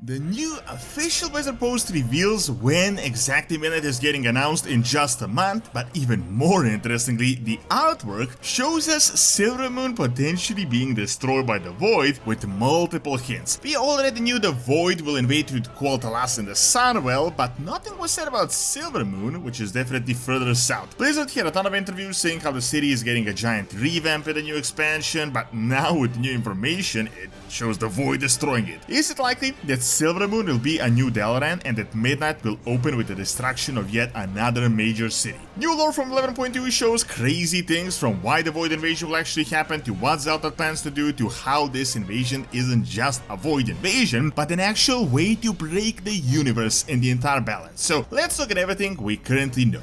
The new official Blizzard post reveals when exactly Midnight is getting announced in just a month, but even more interestingly, the artwork shows us Silvermoon potentially being destroyed by the Void with multiple hints. We already knew the Void will invade with Quel'Thalas in the Sunwell, but nothing was said about Silvermoon, which is definitely further south. Blizzard had a ton of interviews saying how the city is getting a giant revamp in the new expansion, but now with new information, it shows the Void destroying it. Is it likely that Silvermoon will be a new Dalaran and that Midnight will open with the destruction of yet another major city? New lore from 11.2 shows crazy things, from why the Void invasion will actually happen, to what Xal'atath plans to do, to how this invasion isn't just a Void invasion, but an actual way to break the universe and the entire balance. So let's look at everything we currently know.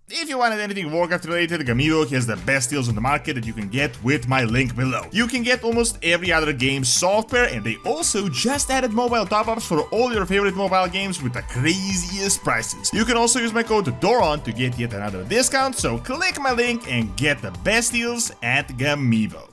If you wanted anything Warcraft related, Gamigo has the best deals on the market that you can get with my link below. You can get almost every other game's software, and they also just added mobile top-ups for all your favorite mobile games with the craziest prices. You can also use my code DORAN to get yet another discount, so click my link and get the best deals at Gamigo.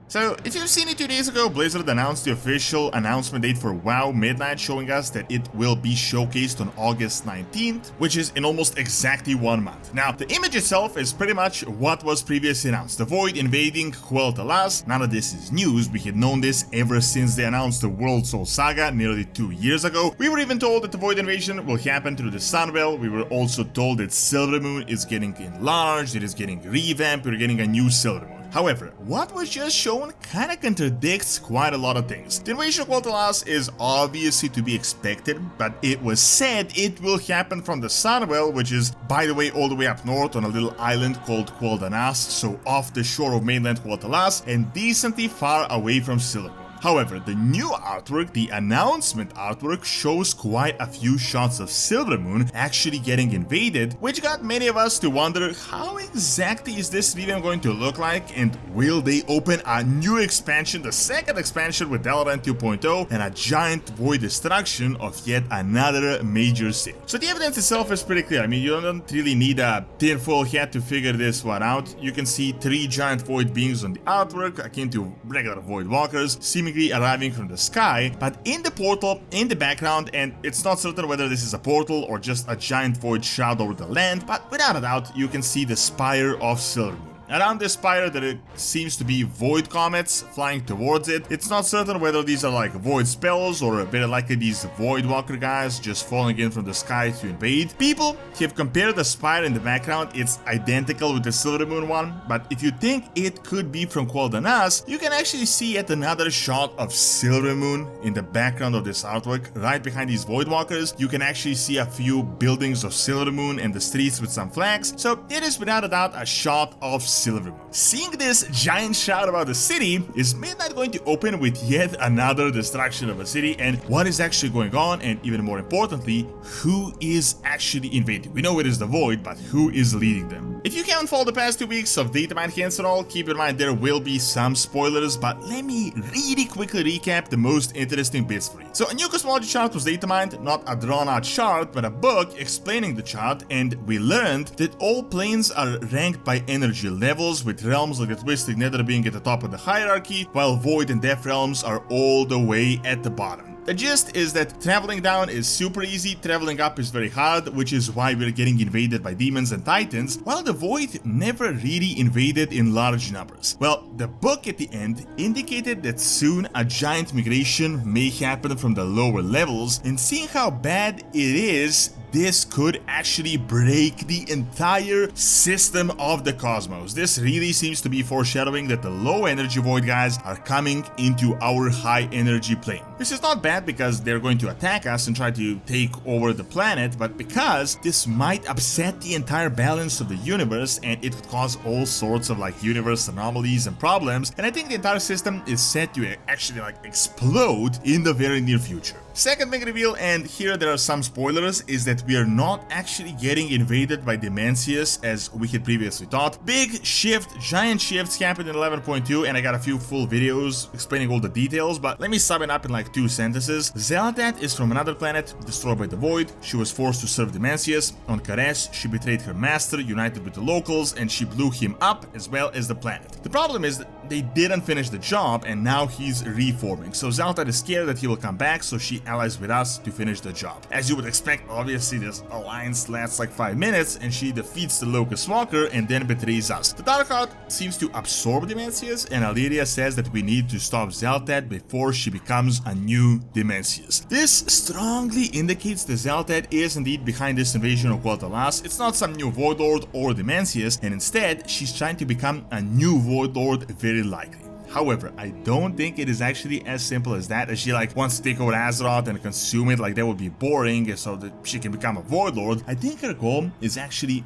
So, if you've seen it 2 days ago, Blizzard announced the official announcement date for WoW Midnight, showing us that it will be showcased on August 19th, which is in almost exactly 1 month. Now, the image itself is pretty much what was previously announced, the Void invading Quel'Thalas. None of this is news, we had known this ever since they announced the World Soul Saga nearly 2 years ago. We were even told that the Void invasion will happen through the Sunwell. We were also told that Silvermoon is getting enlarged, it is getting revamped, we're getting a new Silvermoon. However, what was just shown kinda contradicts quite a lot of things. The invasion of Quel'Thalas is obviously to be expected, but it was said it will happen from the Sunwell, which is, by the way, all the way up north on a little island called Quel'Thalas, so off the shore of mainland Quel'Thalas and decently far away from Silvermoon. However, the new artwork, the announcement artwork, shows quite a few shots of Silvermoon actually getting invaded, which got many of us to wonder how exactly is this revamp going to look like, and will they open a new expansion, the second expansion with Dalaran 2.0, and a giant void destruction of yet another major city. So the evidence itself is pretty clear. I mean, you don't really need a tinfoil hat to figure this one out. You can see 3 giant void beings on the artwork, akin to regular void walkers, seemingly arriving from the sky, but in the portal in the background, and it's not certain whether this is a portal or just a giant void shroud over the land, but without a doubt you can see the spire of Silvermoon. Around this spire there seems to be void comets flying towards it. It's not certain whether these are like void spells or better likely these void walker guys just falling in from the sky to invade. People have compared the spire in the background, it's identical with the Silvermoon one, but if you think it could be from Quel'Thalas, you can actually see yet another shot of Silvermoon in the background of this artwork. Right behind these void walkers, you can actually see a few buildings of Silvermoon and the streets with some flags, so it is without a doubt a shot of Silvermoon. Seeing this giant shroud about the city, is Midnight going to open with yet another destruction of a city, and what is actually going on, and even more importantly, who is actually invading? We know it is the Void, but who is leading them? If you haven't followed the past 2 weeks of data mine hints and all, keep in mind there will be some spoilers, but let me really quickly recap the most interesting bits for you. So a new cosmology chart was data mined, not a drawn out chart, but a book explaining the chart, and we learned that all planes are ranked by energy levels, with realms like the Twisted Nether being at the top of the hierarchy, while Void and Death realms are all the way at the bottom. The gist is that traveling down is super easy, traveling up is very hard, which is why we're getting invaded by demons and titans, while the Void never really invaded in large numbers. Well, the book at the end indicated that soon a giant migration may happen from the lower levels, and seeing how bad it is, this could actually break the entire system of the cosmos. This really seems to be foreshadowing that the low energy void guys are coming into our high energy plane. This is not bad because they're going to attack us and try to take over the planet, but because this might upset the entire balance of the universe, and it could cause all sorts of like universe anomalies and problems, and I think the entire system is set to actually like explode in the very near future. Second big reveal, and here there are some spoilers, is that we are not actually getting invaded by Demensius as we had previously thought. Big shift, giant shifts happened in 11.2, and I got a few full videos explaining all the details, but let me sum it up in like 2 sentences. Xal'atath is from another planet, destroyed by the Void. She was forced to serve Demensius. On Karesh, she betrayed her master, united with the locals, and she blew him up as well as the planet. The problem is that they didn't finish the job and now he's reforming. So Xal'atath is scared that he will come back, so she allies with us to finish the job. As you would expect, obviously this alliance lasts like 5 minutes and she defeats the Locust Walker and then betrays us. The Darkheart seems to absorb Dimensius, and Alleria says that we need to stop Xal'atath before she becomes a new Dimensius. This strongly indicates that Xal'atath is indeed behind this invasion of Quel'Thalas. It's not some new Void Lord or Dimensius, and instead she's trying to become a new Void Lord, very likely. However, I don't think it is actually as simple as that, as she like wants to take over Azeroth and consume it. Like that would be boring, so that she can become a Void Lord. I think her goal is actually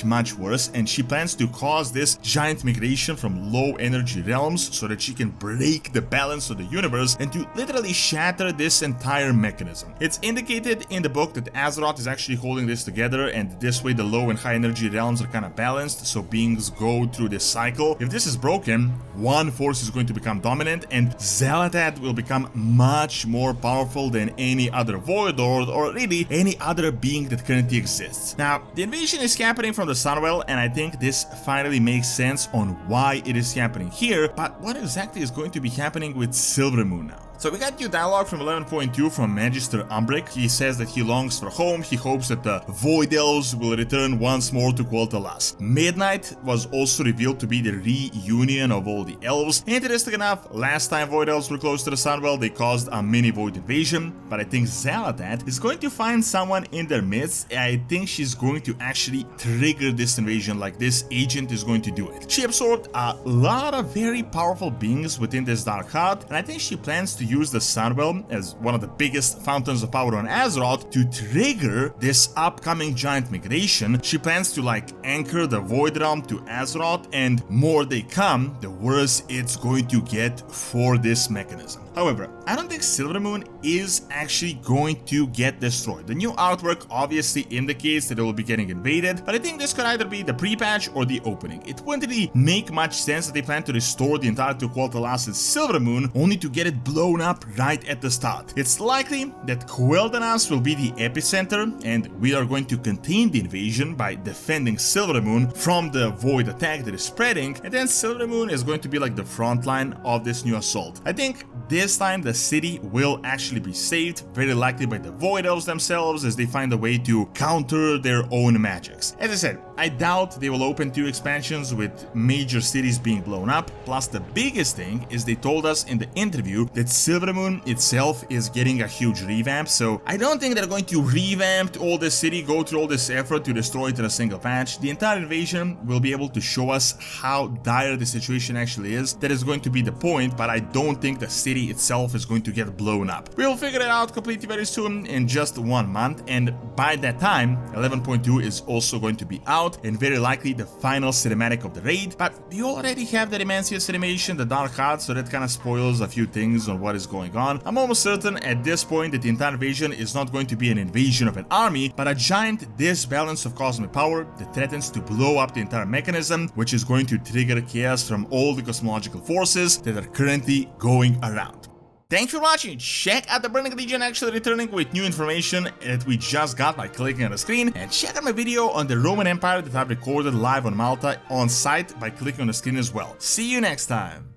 much worse, and she plans to cause this giant migration from low energy realms so that she can break the balance of the universe and to literally shatter this entire mechanism. It's indicated in the book that Azeroth is actually holding this together, and this way the low and high energy realms are kind of balanced, so beings go through this cycle. If this is broken, one force is going to become dominant, and Xal'atath will become much more powerful than any other Void Lord or really any other being that currently exists. Now, the invasion is happening from the Sunwell, and I think this finally makes sense on why it is happening here, but what exactly is going to be happening with Silvermoon now? So we got new dialogue from 11.2 from Magister Umbric. He says that he longs for home, he hopes that the Void Elves will return once more to Quel'Thalas. Midnight was also revealed to be the reunion of all the elves. Interesting enough, last time Void Elves were close to the Sunwell, they caused a mini Void invasion, but I think Xal'atath is going to find someone in their midst. I think she's going to actually trigger this invasion, like this agent is going to do it. She absorbed a lot of very powerful beings within this Darkheart, and I think she plans to use the Sunwell as one of the biggest fountains of power on Azeroth to trigger this upcoming giant migration. She plans to like anchor the Void Realm to Azeroth, and more they come, the worse it's going to get for this mechanism. However, I don't think Silvermoon is actually going to get destroyed. The new artwork obviously indicates that it will be getting invaded, but I think this could either be the pre-patch or the opening. It wouldn't really make much sense that they plan to restore the entirety of Quel'Thalas' Silvermoon only to get it blown up right at the start. It's likely that Quel'Thalas will be the epicenter, and we are going to contain the invasion by defending Silvermoon from the void attack that is spreading, and then Silvermoon is going to be like the front line of this new assault. I think this time the city will actually be saved, very likely by the Void Elves themselves, as they find a way to counter their own magics. As I said, I doubt they will open 2 expansions with major cities being blown up, plus the biggest thing is they told us in the interview that Silvermoon itself is getting a huge revamp, so I don't think they're going to revamp all the city, go through all this effort to destroy it in a single patch. The entire invasion will be able to show us how dire the situation actually is. That is going to be the point, but I don't think the city itself is going to get blown up. We'll figure it out completely very soon, in just 1 month, and by that time 11.2 is also going to be out, and very likely the final cinematic of the raid. But we already have the Dimensius animation, the Darkheart, so that kind of spoils a few things on what is going on. I'm almost certain at this point that the entire invasion is not going to be an invasion of an army, but a giant disbalance of cosmic power that threatens to blow up the entire mechanism, which is going to trigger chaos from all the cosmological forces that are currently going around. Thanks for watching. Check out the Burning Legion actually returning with new information that we just got by clicking on the screen, and check out my video on the Roman Empire that I've recorded live on Malta on site by clicking on the screen as well. See you next time.